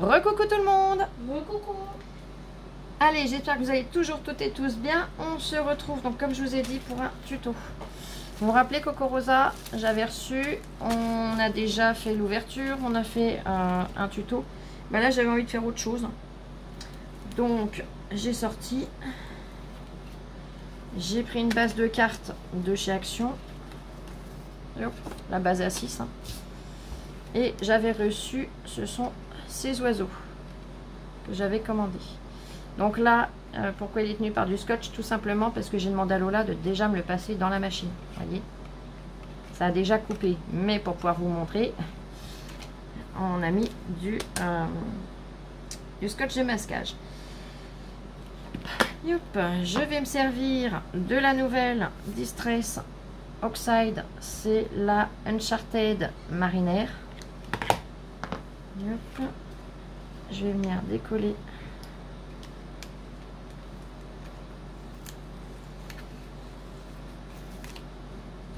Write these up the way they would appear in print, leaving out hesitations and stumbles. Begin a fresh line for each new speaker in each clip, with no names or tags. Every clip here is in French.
Recoucou tout le monde.
Recoucou.
Allez, j'espère que vous allez toujours toutes et tous bien. On se retrouve donc comme je vous ai dit pour un tuto. Vous vous rappelez Coco Rosa, j'avais reçu, on a déjà fait l'ouverture, on a fait un tuto. Ben là j'avais envie de faire autre chose. Donc j'ai sorti, j'ai pris une base de cartes de chez Action. Hop, la base à 6. Hein. Et j'avais reçu, ce sont ces oiseaux que j'avais commandés. Donc là, pourquoi il est tenu par du scotch? Tout simplement parce que j'ai demandé à Lola de déjà me le passer dans la machine. Vous voyez, ça a déjà coupé. Mais pour pouvoir vous montrer, on a mis du scotch de masquage. Yop, je vais me servir de la nouvelle Distress Oxide. C'est la Uncharted Marinaire. Yop. Je vais venir décoller.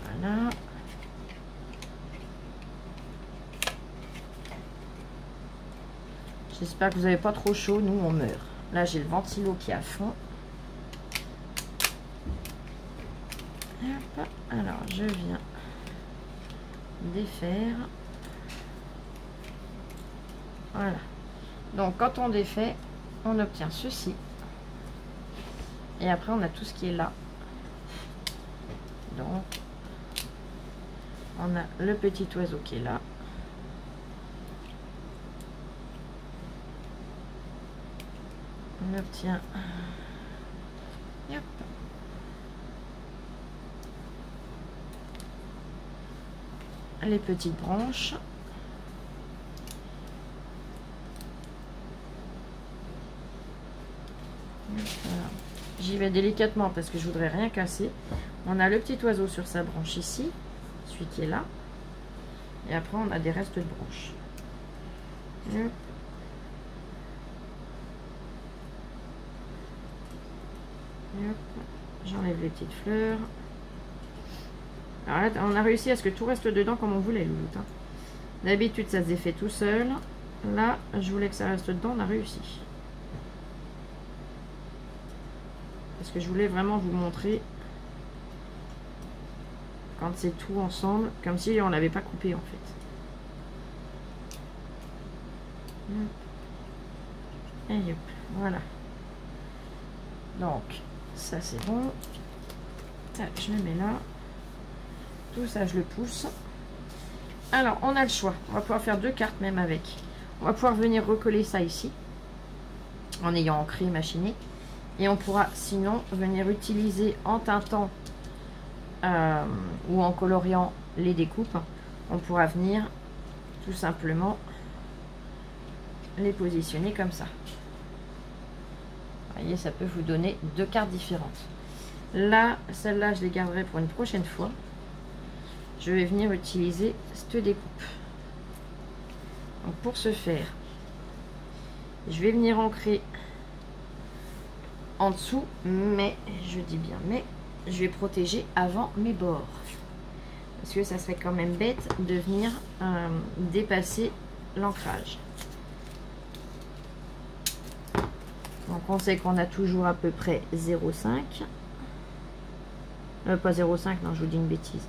Voilà. J'espère que vous n'avez pas trop chaud, nous on meurt. Là j'ai le ventilo qui est à fond. Hop. Alors je viens défaire. Voilà. Donc quand on défait, on obtient ceci. Et après on a tout ce qui est là. Donc on a le petit oiseau qui est là. On obtient hop, les petites branches. J'y vais délicatement parce que je voudrais rien casser. On a le petit oiseau sur sa branche ici, celui qui est là. Et après on a des restes de branches. J'enlève les petites fleurs. Alors là, on a réussi à ce que tout reste dedans comme on voulait, Louloute. Hein. D'habitude, ça se défait tout seul. Là, je voulais que ça reste dedans, on a réussi. Parce que je voulais vraiment vous montrer quand c'est tout ensemble, comme si on l'avait pas coupé en fait. Et hop, voilà. Donc, ça c'est bon. Tac, je le mets là. Tout ça, je le pousse. Alors, on a le choix. On va pouvoir faire deux cartes même avec. On va pouvoir venir recoller ça ici. En ayant ancré, machiné. Et on pourra sinon venir utiliser en teintant ou en coloriant les découpes. On pourra venir tout simplement les positionner comme ça. Vous voyez, ça peut vous donner deux cartes différentes. Là, celle-là, je les garderai pour une prochaine fois. Je vais venir utiliser cette découpe. Donc pour ce faire, je vais venir ancrer en dessous, mais, je dis bien mais, je vais protéger avant mes bords. Parce que ça serait quand même bête de venir dépasser l'ancrage. Donc on sait qu'on a toujours à peu près 0,5. Pas 0,5, non, je vous dis une bêtise.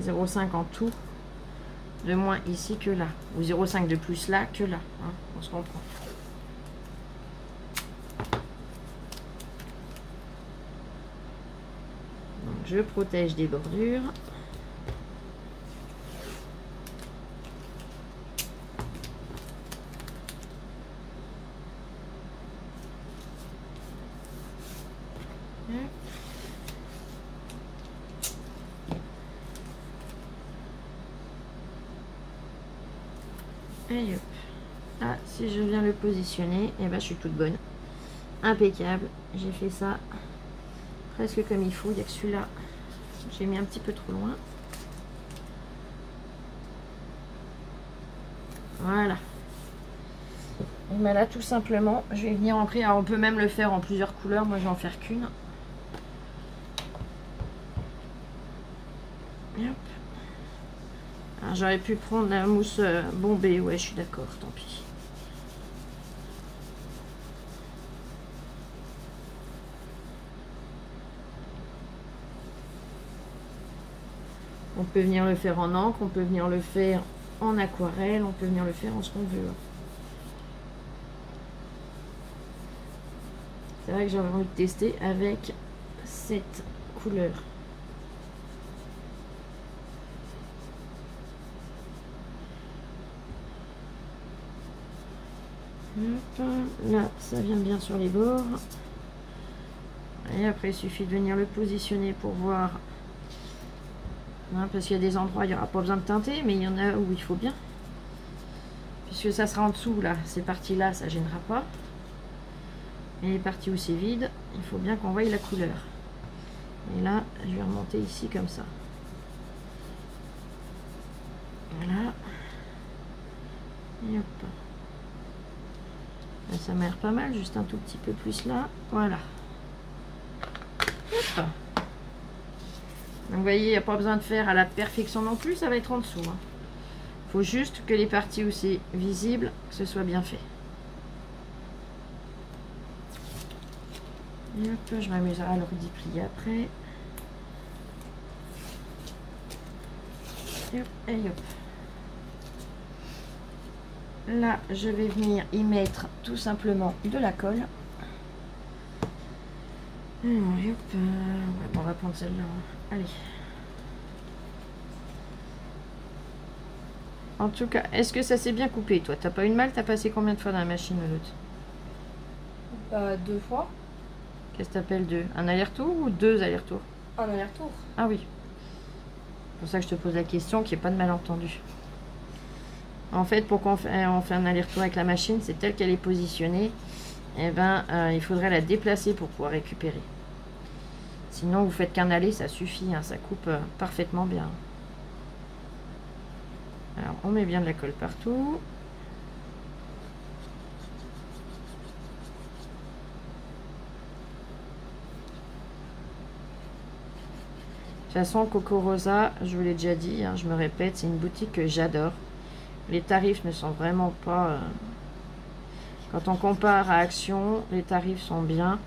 0,5 en tout. De moins ici que là. Ou 0,5 de plus là que là. Hein, on se comprend. Donc je protège des bordures. Et hop. Là, si je viens le positionner, et ben je suis toute bonne. Impeccable. J'ai fait ça presque comme il faut. Il y a que celui-là, j'ai mis un petit peu trop loin. Voilà. Et ben là, tout simplement, je vais venir ancrer. Alors, on peut même le faire en plusieurs couleurs. Moi, je vais en faire qu'une. j'aurais pu prendre la mousse bombée. Ouais, je suis d'accord, tant pis. On peut venir le faire en encre, on peut venir le faire en aquarelle, on peut venir le faire en ce qu'on veut. C'est vrai que j'avais envie de tester avec cette couleur. Hop, là, ça vient bien sur les bords. Et après, il suffit de venir le positionner pour voir. Hein, parce qu'il y a des endroits, il n'y aura pas besoin de teinter, mais il y en a où il faut bien. Puisque ça sera en dessous, là, ces parties-là, ça ne gênera pas. Et les parties où c'est vide, il faut bien qu'on voie la couleur. Et là, je vais remonter ici comme ça. Voilà. Et hop. Là, ça m'a l'air pas mal, juste un tout petit peu plus là. Voilà. Hop. Donc vous voyez, il n'y a pas besoin de faire à la perfection non plus, ça va être en dessous. Il faut juste que les parties où c'est visible, que ce soit bien fait. Et hop, je m'amuserai à le replier après. Et hop, et hop. Là, je vais venir y mettre tout simplement de la colle. Et hop, on va prendre celle-là. Allez. En tout cas, est-ce que ça s'est bien coupé, toi? T'as pas eu de mal? T'as passé combien de fois dans la machine, l'autre?
Bah, 2 fois.
Qu'est-ce que t'appelles 2? Un aller-retour ou 2 allers-retours?
Un aller-retour.
Ah oui. C'est pour ça que je te pose la question, qu'il n'y ait pas de malentendu. En fait, pour qu'on fait un aller-retour avec la machine, c'est telle qu'elle est positionnée. Et ben, il faudrait la déplacer pour pouvoir récupérer. Sinon, vous faites qu'un aller, ça suffit. Hein, ça coupe parfaitement bien. Alors, on met bien de la colle partout. De toute façon, Coco Rosa, je vous l'ai déjà dit, hein, je me répète, c'est une boutique que j'adore. Les tarifs ne sont vraiment pas... Quand on compare à Action, les tarifs sont bien.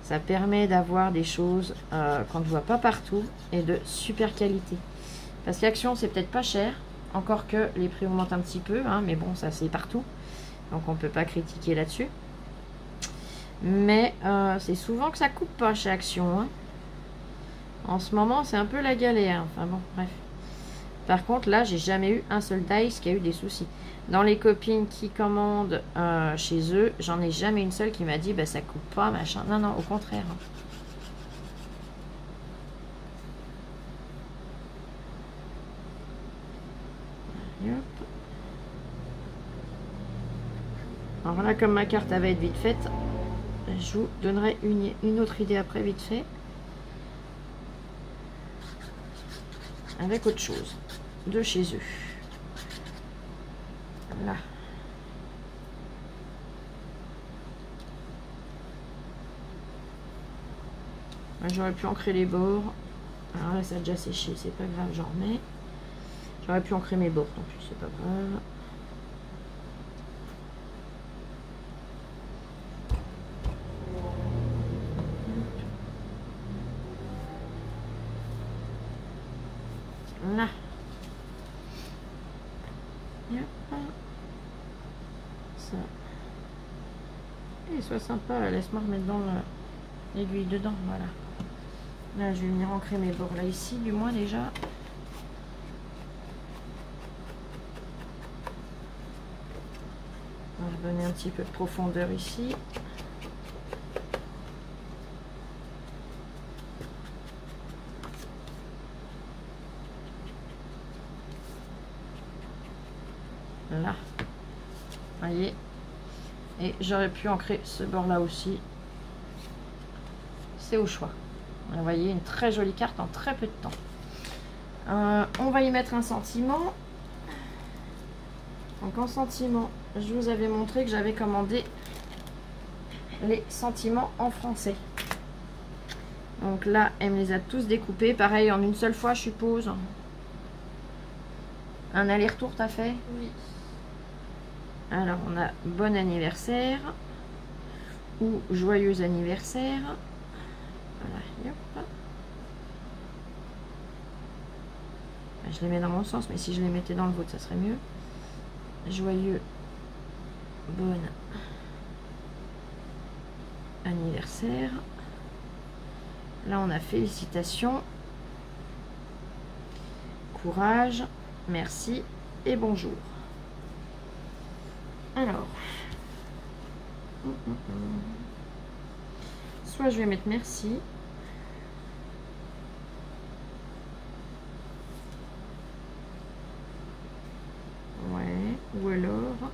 Ça permet d'avoir des choses qu'on ne voit pas partout et de super qualité. Parce qu'Action, c'est peut-être pas cher. Encore que les prix augmentent un petit peu, hein, mais bon, ça c'est partout. Donc on ne peut pas critiquer là-dessus. Mais c'est souvent que ça coupe pas chez Action. Hein. En ce moment, c'est un peu la galère. Enfin bon, bref. Par contre, là, j'ai jamais eu un seul dice qui a eu des soucis. Dans les copines qui commandent chez eux, j'en ai jamais une seule qui m'a dit bah, ça coupe pas, machin. Non, non, au contraire. Alors là, comme ma carte va être vite faite, je vous donnerai une autre idée après, vite fait. Avec autre chose de chez eux. Là. J'aurais pu ancrer les bords. Alors là, ça a déjà séché, c'est pas grave, j'en remets. J'aurais pu ancrer mes bords non plus, c'est pas grave. Là. Yep. Ça. Et soit sympa, laisse-moi remettre dans l'aiguille dedans, voilà. Là, je vais venir ancrer mes bords là, ici, du moins déjà. On va donner un petit peu de profondeur ici. Là, voyez, et j'aurais pu ancrer ce bord là aussi, c'est au choix. Vous voyez, une très jolie carte en très peu de temps. On va y mettre un sentiment. Donc en sentiment, je vous avais montré que j'avais commandé les sentiments en français. Donc là, elle me les a tous découpés, pareil en une seule fois, je suppose. Un aller-retour, t'as fait?
Oui.
Alors, on a bon anniversaire ou joyeux anniversaire. Voilà, hop. Je les mets dans mon sens, mais si je les mettais dans le vôtre, ça serait mieux. Joyeux, bon anniversaire. Là, on a félicitations, courage, merci et bonjour. Alors, soit je vais mettre merci. Ouais, ou alors...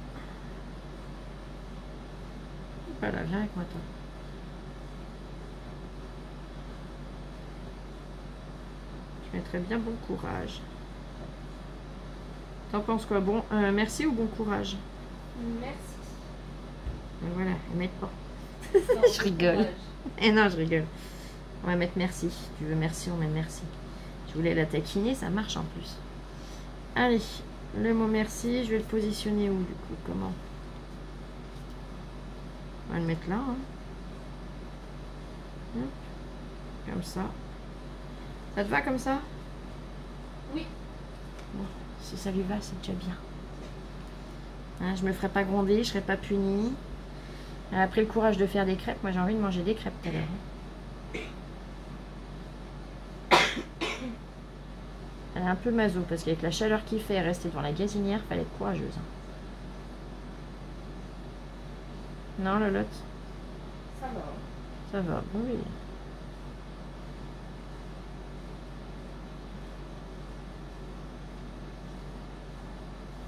Voilà, viens avec moi toi. Je mettrais bien bon courage. T'en penses quoi? Bon, merci ou bon courage?
Merci.
Et voilà, ils mettent pas.
Non,
Je rigole.
courage.
Et non, je rigole. On va mettre merci. Si tu veux merci, on met merci. Je voulais la taquiner, ça marche en plus. Allez, le mot merci, je vais le positionner où du coup? Comment? On va le mettre là. Hein. Comme ça. Ça te va comme ça?
Oui.
Bon, si ça lui va, c'est déjà bien. Hein, je me ferai pas gronder, je serai pas punie. Elle a pris le courage de faire des crêpes. Moi, j'ai envie de manger des crêpes tout à l'heure. Elle est un peu maso parce qu'avec la chaleur qu'il fait, rester devant la gazinière, fallait être courageuse. Non, Lolotte?
Ça va.
Ça va, oui.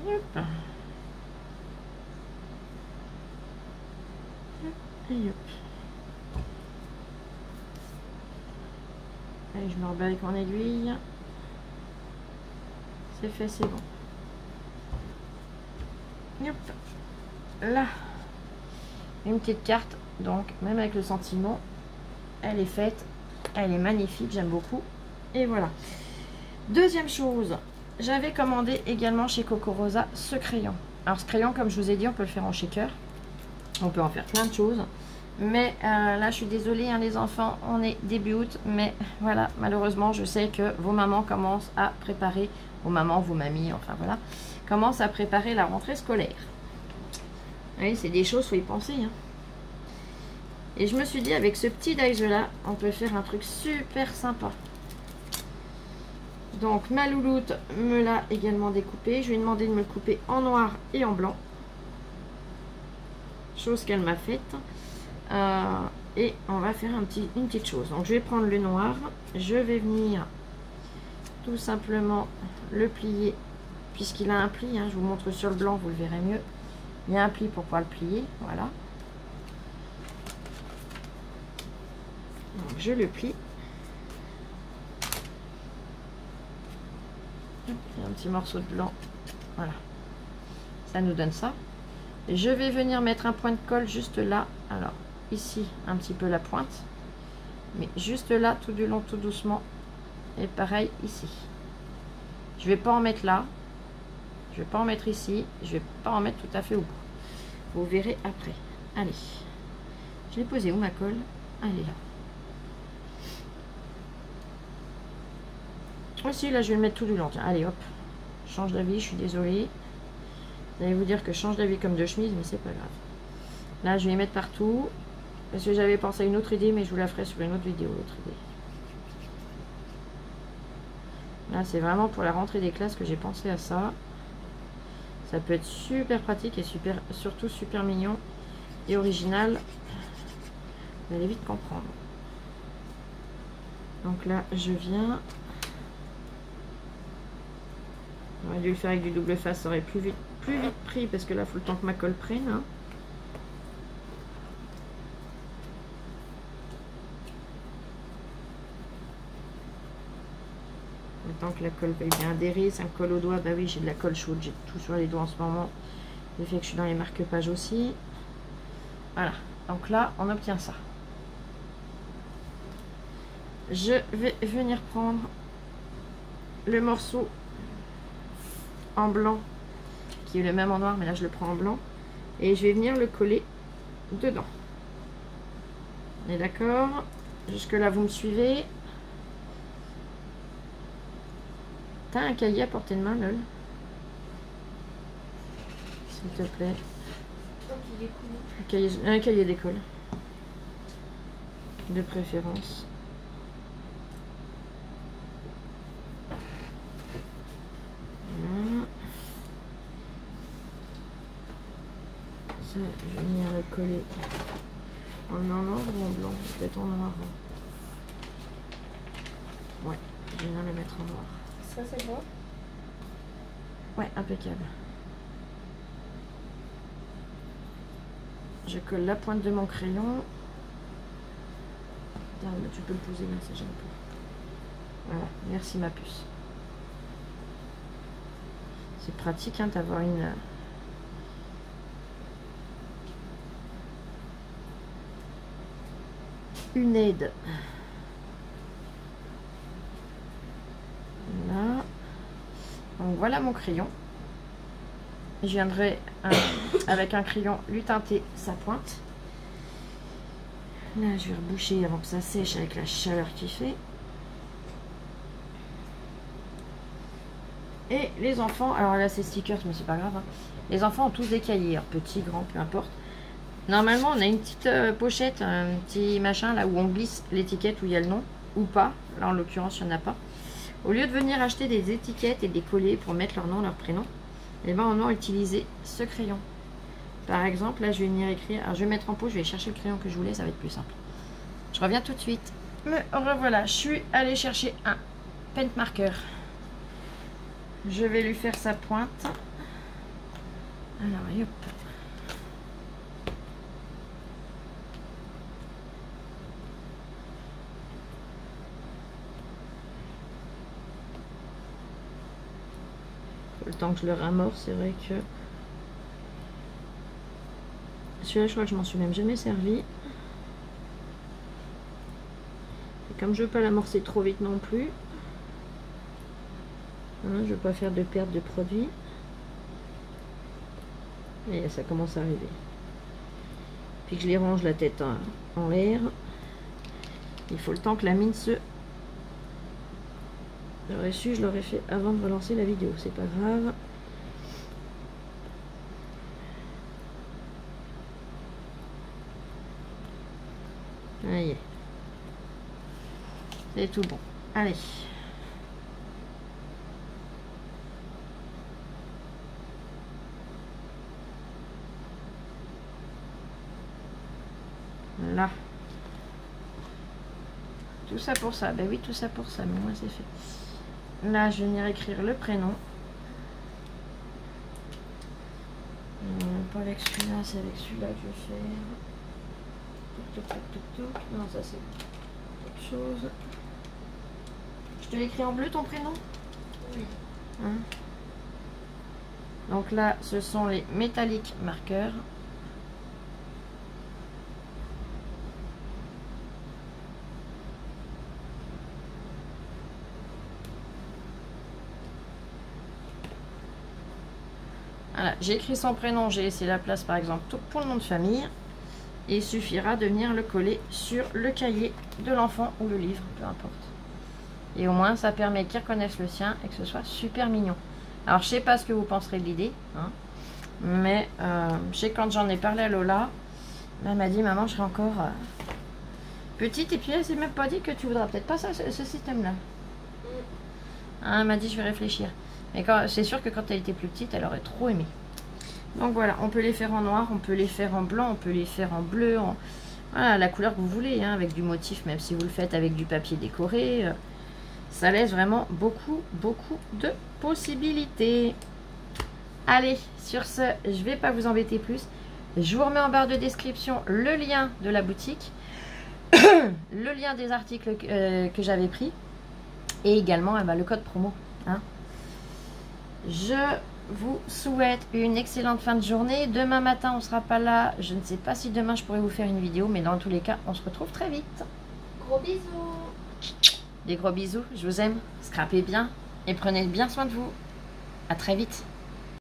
Hop. Et hop. Allez, je me remets avec mon aiguille. C'est fait, c'est bon. Hop. Là. Une petite carte. Donc, même avec le sentiment, elle est faite. Elle est magnifique, j'aime beaucoup. Et voilà. Deuxième chose, j'avais commandé également chez Coco Rosa ce crayon. Alors ce crayon, comme je vous ai dit, on peut le faire en shaker. On peut en faire plein de choses. Mais là, je suis désolée, hein, les enfants, on est début août. Mais voilà, malheureusement, je sais que vos mamans commencent à préparer, vos mamans, vos mamies, enfin voilà, commencent à préparer la rentrée scolaire. Oui, c'est des choses, faut y penser. Hein. Et je me suis dit, avec ce petit dies là, on peut faire un truc super sympa. Donc ma louloute me l'a également découpé. Je lui ai demandé de me le couper en noir et en blanc. Chose qu'elle m'a faite. Et on va faire une petite chose. Donc je vais prendre le noir. Je vais venir tout simplement le plier. Puisqu'il a un pli. Hein, je vous montre sur le blanc, vous le verrez mieux. Il y a un pli pour pouvoir le plier. Voilà. Donc je le plie. Il y a un petit morceau de blanc. Voilà. Ça nous donne ça. Et je vais venir mettre un point de colle juste là. Alors, ici, un petit peu la pointe. Mais juste là, tout du long, tout doucement. Et pareil, ici. Je vais pas en mettre là. Je vais pas en mettre ici. Je vais pas en mettre tout à fait au bout. Vous verrez après. Allez. Je l'ai posé où ma colle? Allez là. Aussi, là, je vais le mettre tout du long. Tiens, allez, hop. Change d'avis, je suis désolée. Vous allez vous dire que je change d'avis comme de chemise, mais c'est pas grave. Là, je vais les mettre partout. Parce que j'avais pensé à une autre idée, mais je vous la ferai sur une autre vidéo, l'autre idée. Là, c'est vraiment pour la rentrée des classes que j'ai pensé à ça. Ça peut être super pratique et surtout super mignon et original. Vous allez vite comprendre. Donc là, je viens... On aurait dû le faire avec du double face, ça aurait plus vite pris parce que là, il faut le temps que ma colle prenne. Hein. Le temps que la colle va bien adhérer, ça me colle au doigt. Bah oui, j'ai de la colle chaude, j'ai tout sur les doigts en ce moment. Le fait que je suis dans les marque-pages aussi. Voilà, donc là, on obtient ça. Je vais venir prendre le morceau en blanc, qui est le même en noir, mais là je le prends en blanc. Et je vais venir le coller dedans. On est d'accord? Jusque là, vous me suivez? T'as un cahier à portée de main, Lol? S'il te plaît. Un cahier d'école. De préférence. Voilà. Ça, je vais venir le coller en noir ou en blanc? Peut-être en noir. Ouais, je vais venir le mettre en noir.
Ça, c'est bon?
Ouais, impeccable. Je colle la pointe de mon crayon. Attends, tu peux le poser là, ça gêne pas. Voilà, merci ma puce. C'est pratique hein, d'avoir une aide. Voilà. Donc voilà mon crayon. Je viendrai avec un crayon lui teinter sa pointe. Là je vais reboucher avant que ça sèche avec la chaleur qu'il fait. Et les enfants, alors là c'est stickers mais c'est pas grave hein. Les enfants ont tous des cahiers, petits, grands, peu importe. Normalement on a une petite pochette, un petit machin là où on glisse l'étiquette où il y a le nom ou pas. Là en l'occurrence il n'y en a pas. Au lieu de venir acheter des étiquettes et des collets pour mettre leur nom, leur prénom, et ben on a utilisé ce crayon. Par exemple, là je vais venir écrire, alors je vais mettre en pause, je vais chercher le crayon que je voulais, ça va être plus simple. Je reviens tout de suite. Me revoilà, je suis allée chercher un paint marker. Je vais lui faire sa pointe. Alors, hop. Le temps que je le ramorce, c'est vrai que celui-là, je crois que je m'en suis même jamais servi. Et comme je veux pas l'amorcer trop vite non plus, hein, je veux pas faire de perte de produit. Et ça commence à arriver. Puis que je les range la tête en l'air. Il faut le temps que la mine se... J'aurais su, je l'aurais fait avant de relancer la vidéo, c'est pas grave. Ça y est. C'est tout bon. Allez. Là. Tout ça pour ça. Ben oui, tout ça pour ça, mais moi c'est fait. Là, je vais venir écrire le prénom. Pas avec celui-là, c'est avec celui-là que je vais faire. Toc, toc, toc, toc, toc. Non, ça c'est autre chose. Je te l'écris en bleu ton prénom?
Oui.
Hein? Donc là, ce sont les métalliques marqueurs. Voilà, j'ai écrit son prénom, j'ai laissé la place par exemple pour le nom de famille. Et il suffira de venir le coller sur le cahier de l'enfant ou le livre, peu importe. Et au moins ça permet qu'il reconnaisse le sien et que ce soit super mignon. Alors je sais pas ce que vous penserez de l'idée, hein, mais je sais que quand j'en ai parlé à Lola, elle m'a dit maman je serai encore petite, et puis elle s'est même pas dit que tu voudras peut-être pas ça, ce système là. Hein, elle m'a dit je vais réfléchir. Mais c'est sûr que quand elle était plus petite, elle aurait trop aimé. Donc voilà, on peut les faire en noir, on peut les faire en blanc, on peut les faire en bleu, voilà, la couleur que vous voulez, hein, avec du motif, même si vous le faites avec du papier décoré. Ça laisse vraiment beaucoup de possibilités. Allez, sur ce, je vais pas vous embêter plus. Je vous remets en barre de description le lien de la boutique, le lien des articles que j'avais pris, et également le code promo. Hein. Je vous souhaite une excellente fin de journée. Demain matin, on ne sera pas là. Je ne sais pas si demain, je pourrai vous faire une vidéo, mais dans tous les cas, on se retrouve très vite.
Gros bisous.
Des gros bisous. Je vous aime. Scrapez bien et prenez bien soin de vous. À très vite.